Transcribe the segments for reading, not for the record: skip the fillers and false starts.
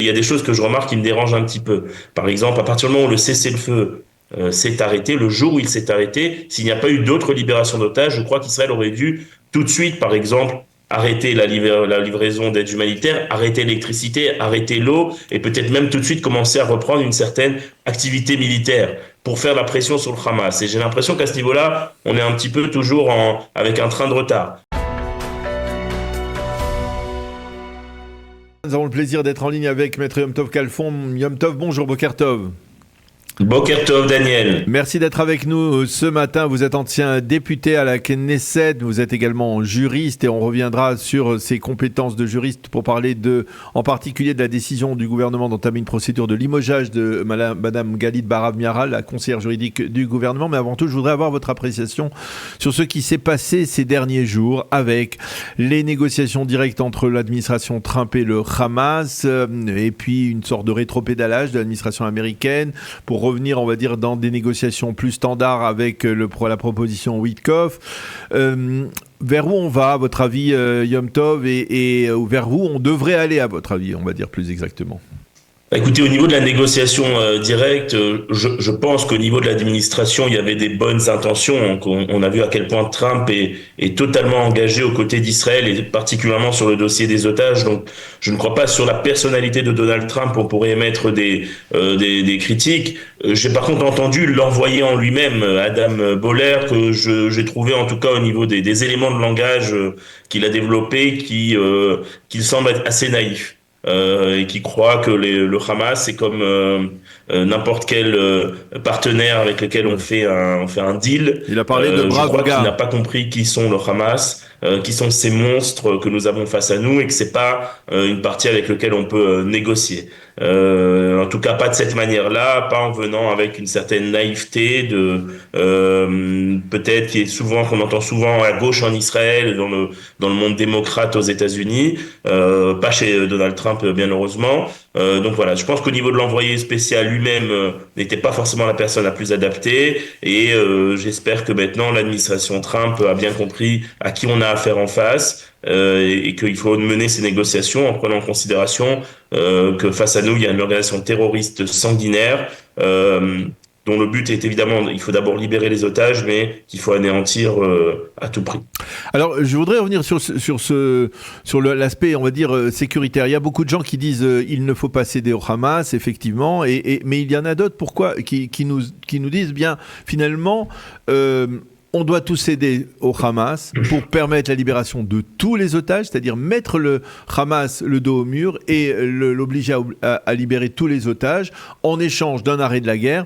Il y a des choses que je remarque qui me dérangent un petit peu. Par exemple, à partir du moment où le cessez-le-feu s'est arrêté, le jour où il s'est arrêté, s'il n'y a pas eu d'autres libérations d'otages, je crois qu'Israël aurait dû tout de suite, par exemple, arrêter la livraison d'aide humanitaire, arrêter l'électricité, arrêter l'eau, et peut-être même tout de suite commencer à reprendre une certaine activité militaire pour faire la pression sur le Hamas. Et j'ai l'impression qu'à ce niveau-là, on est un petit peu toujours avec un train de retard. Nous avons le plaisir d'être en ligne avec Maître Yom Tov Kalfon. Yom Tov, bonjour, Boker Tov. Boker Tov, Daniel. Merci d'être avec nous ce matin. Vous êtes ancien député à la Knesset, vous êtes également juriste et on reviendra sur ses compétences de juriste pour parler en particulier de la décision du gouvernement d'entamer une procédure de limogeage de Madame Galit Barav-Miara, la conseillère juridique du gouvernement. Mais avant tout, je voudrais avoir votre appréciation sur ce qui s'est passé ces derniers jours avec les négociations directes entre l'administration Trump et le Hamas et puis une sorte de rétropédalage de l'administration américaine pour revenir, on va dire, dans des négociations plus standards avec la proposition Witkoff. Vers où on va, à votre avis, Yom Tov, et vers où on devrait aller, à votre avis, on va dire plus exactement? Écoutez, au niveau de la négociation directe, je pense qu'au niveau de l'administration, il y avait des bonnes intentions. On a vu à quel point Trump est totalement engagé aux côtés d'Israël et particulièrement sur le dossier des otages. Donc, je ne crois pas sur la personnalité de Donald Trump, on pourrait émettre des critiques. J'ai par contre entendu l'envoyé en lui-même, Adam Boller, que j'ai trouvé en tout cas au niveau des éléments de langage qu'il a développé, qu'il semble être assez naïf. Et qui croit que le Hamas c'est comme n'importe quel partenaire avec lequel on fait un deal. Il a parlé de Je braves crois qu'il n'a gars. pas compris qui sont le Hamas, qui sont ces monstres que nous avons face à nous et que c'est pas une partie avec laquelle on peut négocier. En tout cas, pas de cette manière-là, pas en venant avec une certaine naïveté peut-être qu'on entend souvent à gauche en Israël, dans le monde démocrate aux États-Unis, pas chez Donald Trump bien heureusement. Donc voilà, je pense qu'au niveau de l'envoyé spécial lui-même n'était pas forcément la personne la plus adaptée et j'espère que maintenant l'administration Trump a bien compris à qui on a affaire en face. Et qu'il faut mener ces négociations en prenant en considération que face à nous, il y a une organisation terroriste sanguinaire dont le but est évidemment, il faut d'abord libérer les otages, mais qu'il faut anéantir à tout prix. Alors, je voudrais revenir sur l'aspect, on va dire, sécuritaire. Il y a beaucoup de gens qui disent il ne faut pas céder au Hamas, effectivement, mais il y en a d'autres qui nous disent bien, finalement, on doit tous céder au Hamas pour permettre la libération de tous les otages, c'est-à-dire mettre le Hamas le dos au mur et l'obliger à libérer tous les otages en échange d'un arrêt de la guerre.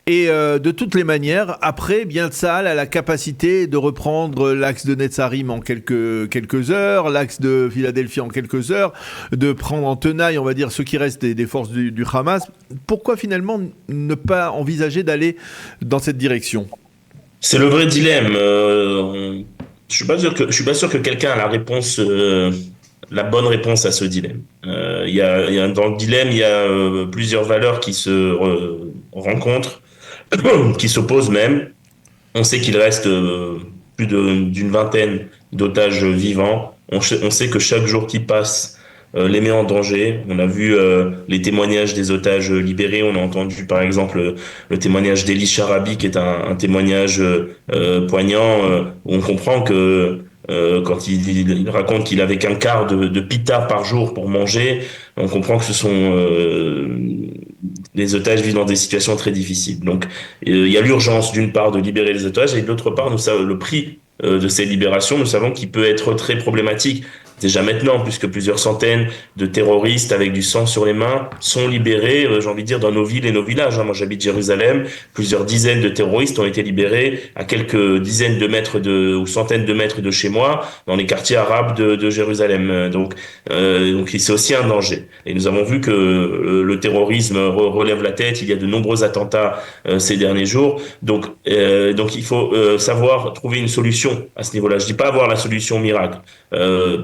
Et de toutes les manières, après, bien Tsahal a la capacité de reprendre l'axe de Netzarim en quelques heures, l'axe de Philadelphie en quelques heures, de prendre en tenaille, on va dire, ce qui reste des forces du Hamas. Pourquoi finalement ne pas envisager d'aller dans cette direction ? C'est le vrai dilemme. Je suis pas sûr que quelqu'un a la bonne réponse à ce dilemme. Dans le dilemme, il y a plusieurs valeurs qui se rencontrent, qui s'opposent même. On sait qu'il reste d'une vingtaine d'otages vivants. On sait que chaque jour qui passe les met en danger. On a vu les témoignages des otages libérés. On a entendu par exemple le témoignage d'Eli Sharabi, qui est un témoignage poignant, où on comprend que quand il raconte qu'il avait qu'un quart de pita par jour pour manger, on comprend que ce sont les otages vivent dans des situations très difficiles. Donc il y a l'urgence d'une part de libérer les otages et d'autre part le prix de ces libérations, nous savons qu'il peut être très problématique. Déjà maintenant, puisque plusieurs centaines de terroristes avec du sang sur les mains sont libérés, j'ai envie de dire, dans nos villes et nos villages. Moi, j'habite Jérusalem. Plusieurs dizaines de terroristes ont été libérés à quelques dizaines de mètres ou centaines de mètres de chez moi, dans les quartiers arabes de Jérusalem. Donc c'est aussi un danger. Et nous avons vu que le terrorisme relève la tête. Il y a de nombreux attentats ces derniers jours. Donc il faut savoir trouver une solution à ce niveau-là. Je dis pas avoir la solution miracle.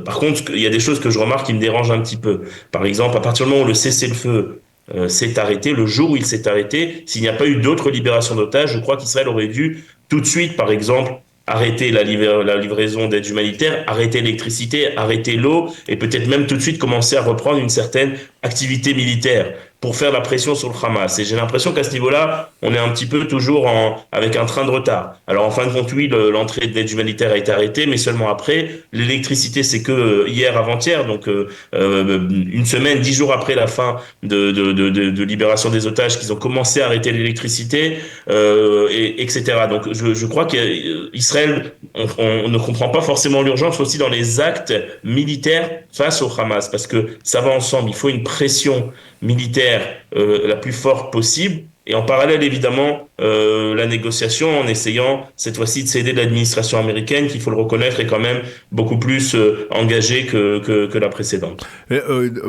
Par contre, il y a des choses que je remarque qui me dérangent un petit peu. Par exemple, à partir du moment où le cessez-le-feu s'est arrêté, le jour où il s'est arrêté, s'il n'y a pas eu d'autres libérations d'otages, je crois qu'Israël aurait dû tout de suite, par exemple, arrêter la livraison d'aide humanitaire, arrêter l'électricité, arrêter l'eau et peut-être même tout de suite commencer à reprendre une certaine activité militaire pour faire la pression sur le Hamas. Et j'ai l'impression qu'à ce niveau-là, on est un petit peu toujours avec un train de retard. Alors en fin de compte, oui, l'entrée d'aide humanitaire a été arrêtée, mais seulement après. L'électricité, c'est que hier, avant-hier, donc une semaine, 10 jours après la fin de libération des otages, qu'ils ont commencé à arrêter l'électricité, etc. Donc je crois qu'Israël, on ne comprend pas forcément l'urgence aussi dans les actes militaires face au Hamas, parce que ça va ensemble. Il faut une pression militaire la plus forte possible. Et en parallèle, évidemment, la négociation en essayant cette fois-ci de s'aider de l'administration américaine, qu'il faut le reconnaître, est quand même beaucoup plus engagée que la précédente.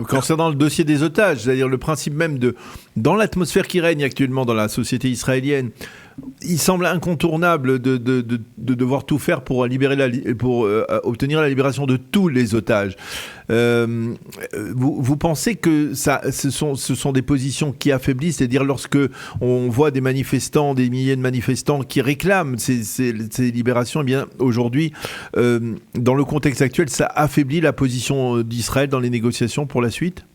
Concernant le dossier des otages, c'est-à-dire le principe même dans l'atmosphère qui règne actuellement dans la société israélienne, il semble incontournable de devoir tout faire pour obtenir la libération de tous les otages. Vous pensez que ce sont des positions qui affaiblissent, c'est-à-dire lorsque on voit des manifestants, des milliers de manifestants qui réclament ces libérations, eh bien aujourd'hui, dans le contexte actuel, ça affaiblit la position d'Israël dans les négociations pour la suite ?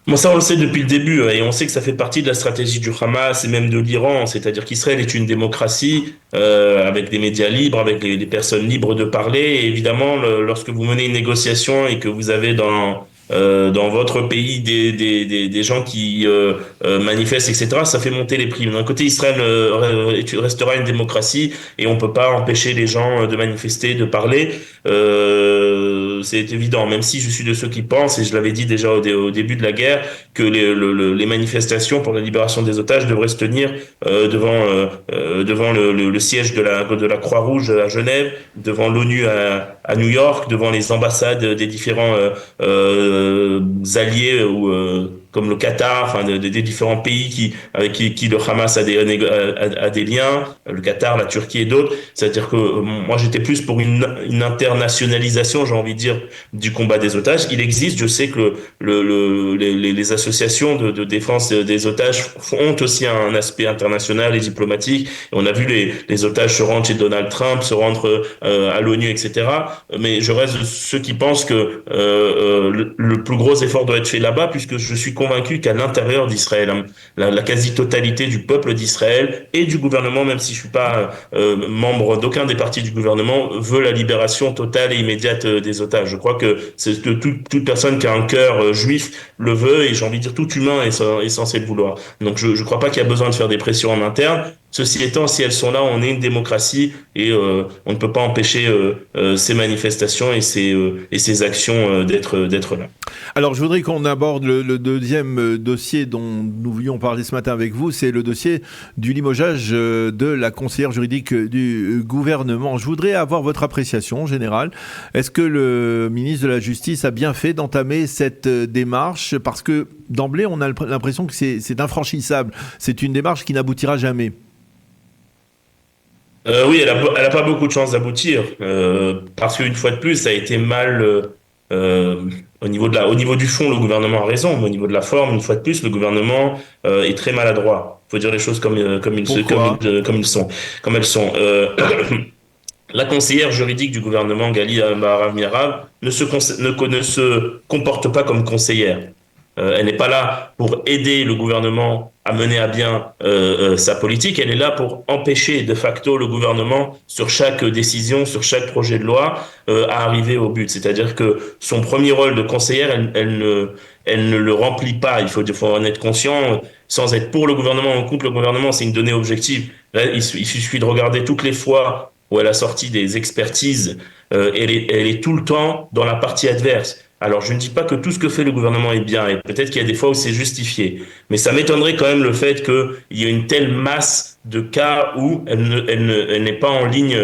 Bon, ça, on le sait depuis le début, et on sait que ça fait partie de la stratégie du Hamas et même de l'Iran, c'est-à-dire qu'Israël est une démocratie avec des médias libres, avec des personnes libres de parler. Et évidemment, lorsque vous menez une négociation et que vous avez dans votre pays des gens qui manifestent, etc., ça fait monter les prix. D'un côté, Israël restera une démocratie et on peut pas empêcher les gens de manifester, de parler. C'est évident, même si je suis de ceux qui pensent, et je l'avais dit déjà au début de la guerre, que les manifestations pour la libération des otages devraient se tenir devant le siège de la Croix-Rouge à Genève, devant l'ONU à New York, devant les ambassades des différents alliés ou comme le Qatar, enfin des différents pays avec qui le Hamas a des liens, le Qatar, la Turquie et d'autres. C'est-à-dire que moi j'étais plus pour une internationalisation, j'ai envie de dire, du combat des otages. Il existe, je sais que les associations de défense des otages ont aussi un aspect international et diplomatique. Et on a vu les otages se rendre chez Donald Trump, se rendre à l'ONU, etc. Mais je reste de ceux qui pensent que le plus gros effort doit être fait là-bas, puisque je suis convaincu qu'à l'intérieur d'Israël, hein, la quasi-totalité du peuple d'Israël et du gouvernement, même si je suis pas membre d'aucun des partis du gouvernement, veut la libération totale et immédiate des otages. Je crois que c'est que toute personne qui a un cœur juif le veut, et j'ai envie de dire tout humain est censé le vouloir. Donc je crois pas qu'il y a besoin de faire des pressions en interne. Ceci étant, si elles sont là, on est une démocratie et on ne peut pas empêcher ces manifestations et ces actions d'être là. Alors, je voudrais qu'on aborde le deuxième dossier dont nous voulions parler ce matin avec vous, c'est le dossier du limogeage de la conseillère juridique du gouvernement. Je voudrais avoir votre appréciation générale. Est-ce que le ministre de la Justice a bien fait d'entamer cette démarche ? Parce que d'emblée, on a l'impression que c'est infranchissable. C'est une démarche qui n'aboutira jamais. Oui, elle a pas beaucoup de chances d'aboutir parce qu'une fois de plus, ça a été mal au niveau du fond, le gouvernement a raison, mais au niveau de la forme, une fois de plus, le gouvernement est très maladroit. Il faut dire les choses Pourquoi ? comme elles sont. La conseillère juridique du gouvernement, Gali Baharav Miarav, ne se comporte pas comme conseillère. Elle n'est pas là pour aider le gouvernement à mener à bien sa politique. Elle est là pour empêcher de facto le gouvernement sur chaque décision, sur chaque projet de loi, à arriver au but. C'est-à-dire que son premier rôle de conseillère, elle ne le remplit pas. Il faut en être conscient. Sans être pour le gouvernement ou contre le gouvernement, c'est une donnée objective. Là, il suffit de regarder toutes les fois où elle a sorti des expertises. Elle est tout le temps dans la partie adverse. Alors, je ne dis pas que tout ce que fait le gouvernement est bien, et peut-être qu'il y a des fois où c'est justifié. Mais ça m'étonnerait quand même le fait qu'il y ait une telle masse de cas où elle n'est pas en ligne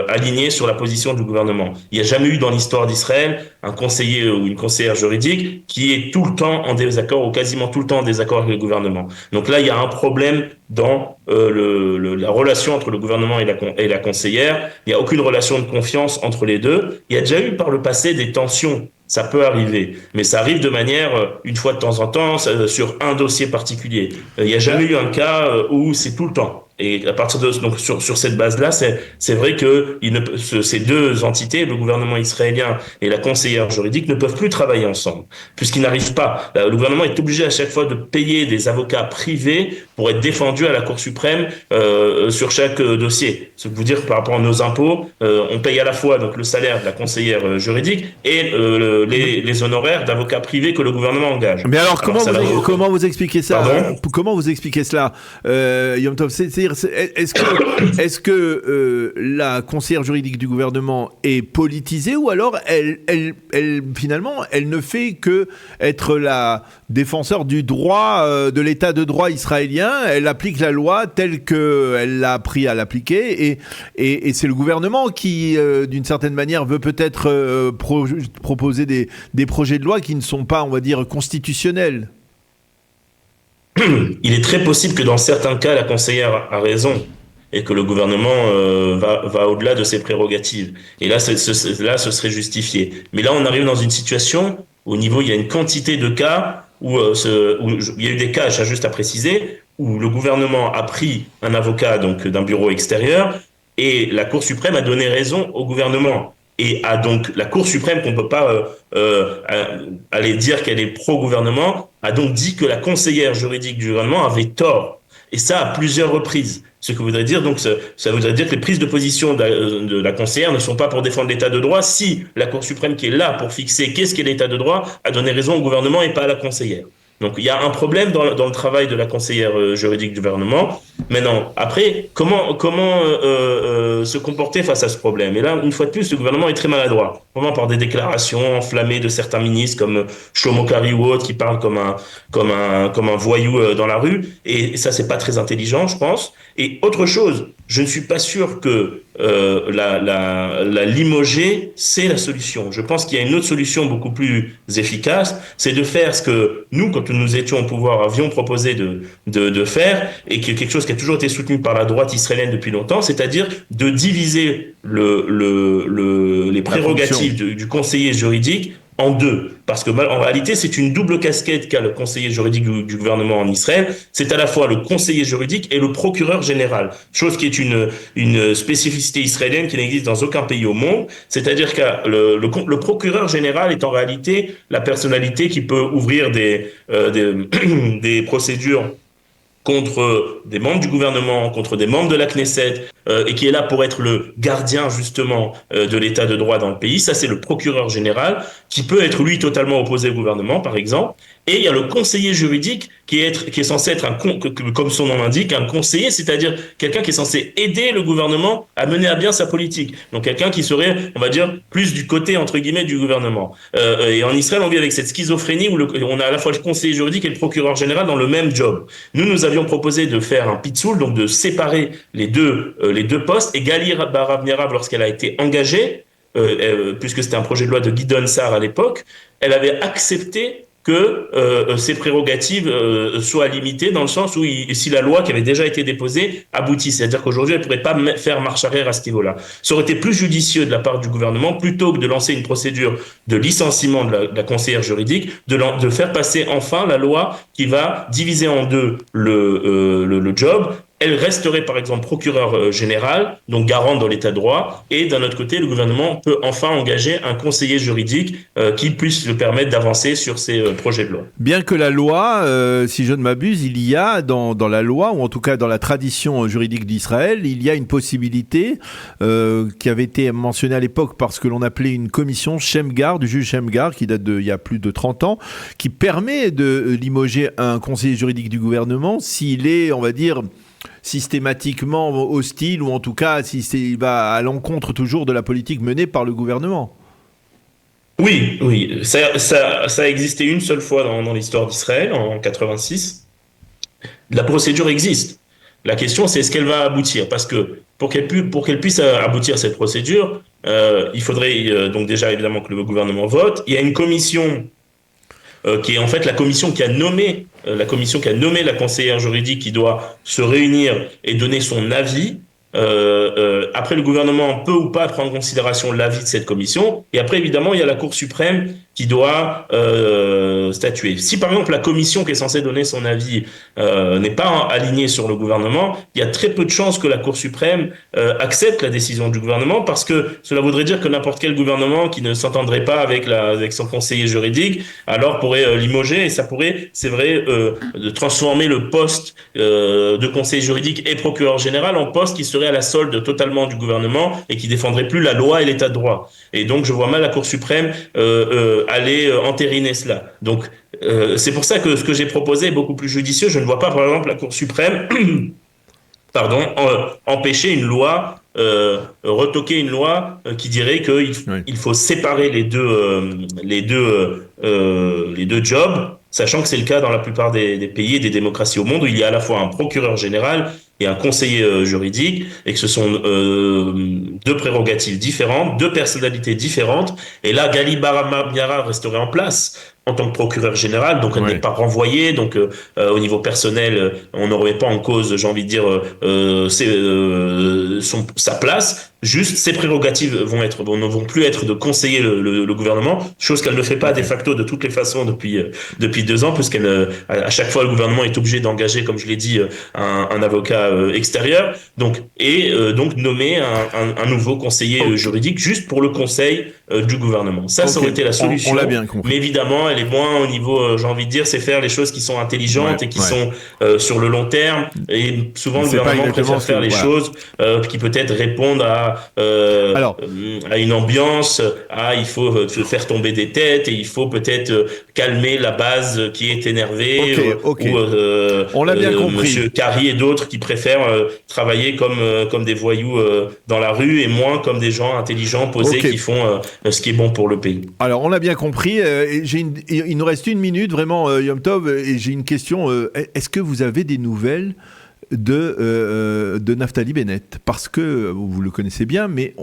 alignée sur la position du gouvernement. Il n'y a jamais eu dans l'histoire d'Israël un conseiller ou une conseillère juridique qui est tout le temps en désaccord ou quasiment tout le temps en désaccord avec le gouvernement. Donc là, il y a un problème dans la relation entre le gouvernement et la conseillère. Il n'y a aucune relation de confiance entre les deux. Il y a déjà eu par le passé des tensions. Ça peut arriver, mais ça arrive de manière, une fois de temps en temps, sur un dossier particulier. Il n'y a jamais eu un cas où c'est tout le temps. Et à partir de donc sur cette base-là, c'est vrai que ces deux entités, le gouvernement israélien et la conseillère juridique, ne peuvent plus travailler ensemble, puisqu'ils n'arrivent pas. Le gouvernement est obligé à chaque fois de payer des avocats privés pour être défendu à la Cour suprême sur chaque dossier. Ce que vous dire par rapport à nos impôts, on paye à la fois donc le salaire de la conseillère juridique et les honoraires d'avocats privés que le gouvernement engage. Mais alors, comment vous expliquez ça? Pardon? Comment vous expliquez cela, Yom Tov? C'est-à-dire, est-ce que la conseillère juridique du gouvernement est politisée, ou alors finalement, elle ne fait que être la défenseur du droit, de l'état de droit israélien? Elle applique la loi telle qu'elle l'a appris à l'appliquer, et c'est le gouvernement qui, d'une certaine manière, veut peut-être proposer des projets de loi qui ne sont pas, on va dire, constitutionnels. Il est très possible que dans certains cas, la conseillère a raison et que le gouvernement va au-delà de ses prérogatives. Et là, ce serait justifié. Mais là, on arrive dans une situation où, au niveau, il y a une quantité de cas où il y a eu des cas, j'ai juste à préciser, où le gouvernement a pris un avocat donc d'un bureau extérieur et la Cour suprême a donné raison au gouvernement. Et a donc la Cour suprême, qu'on peut pas aller dire qu'elle est pro-gouvernement, a donc dit que la conseillère juridique du gouvernement avait tort. Et ça à plusieurs reprises. Ce que voudrait dire, donc, ça voudrait dire que les prises de position de la conseillère ne sont pas pour défendre l'état de droit si la Cour suprême, qui est là pour fixer qu'est-ce qu'est l'état de droit, a donné raison au gouvernement et pas à la conseillère. Donc il y a un problème dans le travail de la conseillère juridique du gouvernement. Maintenant, après, comment se comporter face à ce problème? Et là, une fois de plus, le gouvernement est très maladroit. Vraiment par des déclarations enflammées de certains ministres comme Shlomo Kari ou autres qui parlent comme un voyou dans la rue. Et ça, c'est pas très intelligent, je pense. Et autre chose, je ne suis pas sûr que la limoger, c'est la solution. Je pense qu'il y a une autre solution beaucoup plus efficace, c'est de faire ce que nous, quand nous étions au pouvoir, avions proposé de faire, et qui est quelque chose qui a toujours été soutenu par la droite israélienne depuis longtemps, c'est-à-dire de diviser les prérogatives du conseiller juridique en deux. Parce que en réalité, c'est une double casquette qu'a le conseiller juridique du gouvernement en Israël. C'est à la fois le conseiller juridique et le procureur général. Chose qui est une spécificité israélienne qui n'existe dans aucun pays au monde. C'est-à-dire que le procureur général est en réalité la personnalité qui peut ouvrir des procédures contre des membres du gouvernement, contre des membres de la Knesset, et qui est là pour être le gardien justement de l'état de droit dans le pays. Ça, c'est le procureur général, qui peut être lui totalement opposé au gouvernement, par exemple. Et il y a le conseiller juridique qui est censé être comme son nom l'indique, un conseiller, c'est-à-dire quelqu'un qui est censé aider le gouvernement à mener à bien sa politique. Donc quelqu'un qui serait, on va dire, plus du côté entre guillemets du gouvernement. Et en Israël, on vit avec cette schizophrénie où on a à la fois le conseiller juridique et le procureur général dans le même job. Nous avions proposé de faire un pitsoul, donc de séparer les deux postes. Et Gali Baravnerav, lorsqu'elle a été engagée, puisque c'était un projet de loi de Guidon Sar à l'époque, elle avait accepté que ces prérogatives soient limitées dans le sens où si la loi qui avait déjà été déposée aboutit, c'est-à-dire qu'aujourd'hui elle ne pourrait pas faire marche arrière à ce niveau-là. Ça aurait été plus judicieux de la part du gouvernement, plutôt que de lancer une procédure de licenciement de la conseillère juridique, de faire passer enfin la loi qui va diviser en deux le job. Elle resterait par exemple procureur général, donc garante dans l'état de droit, et d'un autre côté, le gouvernement peut enfin engager un conseiller juridique qui puisse le permettre d'avancer sur ces projets de loi. Bien que la loi, si je ne m'abuse, il y a dans la loi, ou en tout cas dans la tradition juridique d'Israël, il y a une possibilité qui avait été mentionnée à l'époque par ce que l'on appelait une commission Shemgar, du juge Shemgar, qui date il y a plus de 30 ans, qui permet de limoger un conseiller juridique du gouvernement s'il est, on va dire, systématiquement hostile, ou en tout cas s'il va à l'encontre toujours de la politique menée par le gouvernement. Oui, ça a existé une seule fois dans l'histoire d'Israël, en 86. La procédure existe. La question, c'est est-ce qu'elle va aboutir? Parce que pour qu'elle puisse aboutir cette procédure, il faudrait donc déjà évidemment que le gouvernement vote. Il y a une commission qui est en fait la commission qui a nommé la conseillère juridique, qui doit se réunir et donner son avis. Après, le gouvernement peut ou pas prendre en considération l'avis de cette commission. Et après, évidemment, il y a la Cour suprême qui doit statuer. Si par exemple la commission qui est censée donner son avis n'est pas alignée sur le gouvernement, il y a très peu de chances que la Cour suprême accepte la décision du gouvernement, parce que cela voudrait dire que n'importe quel gouvernement qui ne s'entendrait pas avec son conseiller juridique alors pourrait limoger, et ça pourrait, c'est vrai, de transformer le poste de conseiller juridique et procureur général en poste qui serait à la solde totalement du gouvernement et qui défendrait plus la loi et l'état de droit. Et donc je vois mal la Cour suprême aller entériner cela. Donc c'est pour ça que ce que j'ai proposé est beaucoup plus judicieux. Je ne vois pas, par exemple, la Cour suprême pardon, empêcher une loi, retoquer une loi qui dirait qu'il Oui. il faut séparer les deux jobs, sachant que c'est le cas dans la plupart des pays et des démocraties au monde, où il y a à la fois un procureur général et un conseiller juridique, et que ce sont deux prérogatives différentes, deux personnalités différentes. Et là, Gali Baramiara resterait en place en tant que procureur général, donc elle Oui. n'est pas renvoyée, donc au niveau personnel, on ne remet pas en cause, j'ai envie de dire, sa place. Juste, ses prérogatives ne vont plus être de conseiller le gouvernement, chose qu'elle ne fait pas de Ok. facto de toutes les façons depuis 2 ans, puisqu'elle à chaque fois le gouvernement est obligé d'engager, comme je l'ai dit, un avocat extérieur, donc nommer un nouveau conseiller Ok. juridique juste pour le conseil du gouvernement. Ça Ok. aurait été la On l'a solution. bien Mais compris. évidemment, elle est moins au niveau, j'ai envie de dire, c'est faire les choses qui sont Ouais. intelligentes et qui Ouais. sont sur le long terme. Et souvent, le C'est pas gouvernement exactement préfère ce que. faire les Voilà. choses qui peut-être répondent Alors. à une ambiance, il faut faire tomber des têtes, et il faut peut-être calmer la base qui est énervée, Ok. Ok. ou On l'a bien compris. Monsieur Carrie et d'autres qui préfèrent travailler comme des voyous dans la rue, et moins comme des gens intelligents, posés, Ok. qui font ce qui est bon pour le pays. Alors, on l'a bien compris. Il nous reste 1 minute, vraiment, Yom Tov, et j'ai une question. Est-ce que vous avez des nouvelles de Naftali Bennett? Parce que vous le connaissez bien, mais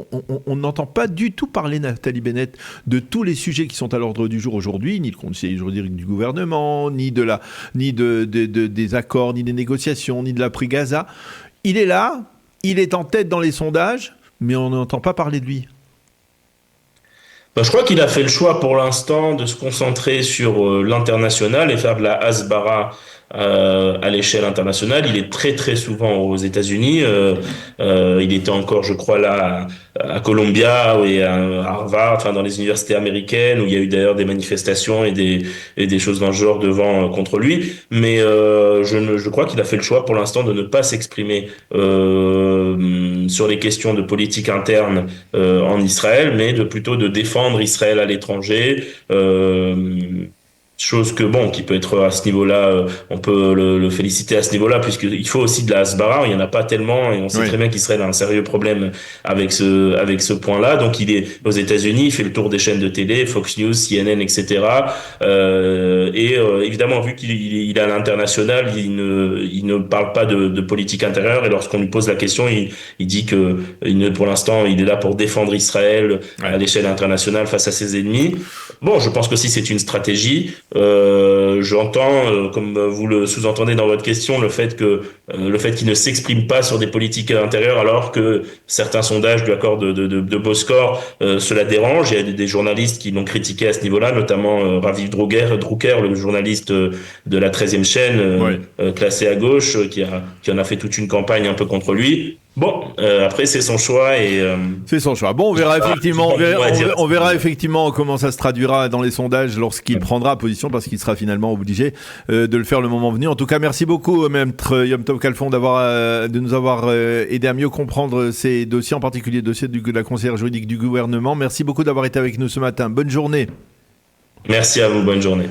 on n'entend pas du tout parler Naftali Bennett de tous les sujets qui sont à l'ordre du jour aujourd'hui, ni le conseil juridique du gouvernement, ni des accords, ni des négociations, ni de l'après Gaza. Il est là, il est en tête dans les sondages, mais on n'entend pas parler de lui. Ben, je crois qu'il a fait le choix pour l'instant de se concentrer sur l'international et faire de la hasbara à l'échelle internationale. Il est très très souvent aux États-Unis. Il était encore, je crois, là à Columbia et à Harvard, enfin dans les universités américaines, où il y a eu d'ailleurs des manifestations et des choses dans le genre devant contre lui. Mais je crois qu'il a fait le choix pour l'instant de ne pas s'exprimer sur les questions de politique interne en Israël, mais plutôt de défendre Israël à l'étranger. Chose que, bon, qui peut être à ce niveau-là, on peut le féliciter à ce niveau-là, puisqu'il faut aussi de la hasbara, il n'y en a pas tellement, et on sait Oui. très bien qu'Israël a un sérieux problème avec ce point-là. Donc il est aux États-Unis, il fait le tour des chaînes de télé, Fox News, CNN, etc. Évidemment, vu qu'il est à l'international, il ne parle pas de politique intérieure, et lorsqu'on lui pose la question, il dit que pour l'instant, il est là pour défendre Israël à Ouais. l'échelle internationale face à ses ennemis. Bon, je pense que si c'est une stratégie. J'entends, comme vous le sous-entendez dans votre question, le fait qu'il ne s'exprime pas sur des politiques intérieures, alors que certains sondages du accord de Boscore cela dérange. Il y a des journalistes qui l'ont critiqué à ce niveau-là, notamment Raviv Drucker, le journaliste de la 13e chaîne, Oui. classé à gauche, qui en a fait toute une campagne un peu contre lui. Bon, après c'est son choix, et C'est son choix. Bon, on verra effectivement, on verra effectivement comment ça se traduira dans les sondages lorsqu'il prendra position, parce qu'il sera finalement obligé de le faire le moment venu. En tout cas, merci beaucoup, Maître Yom Tov Kalfon, de nous avoir aidé à mieux comprendre ces dossiers, en particulier le dossier de la conseillère juridique du gouvernement. Merci beaucoup d'avoir été avec nous ce matin. Bonne journée. merci à vous, bonne journée.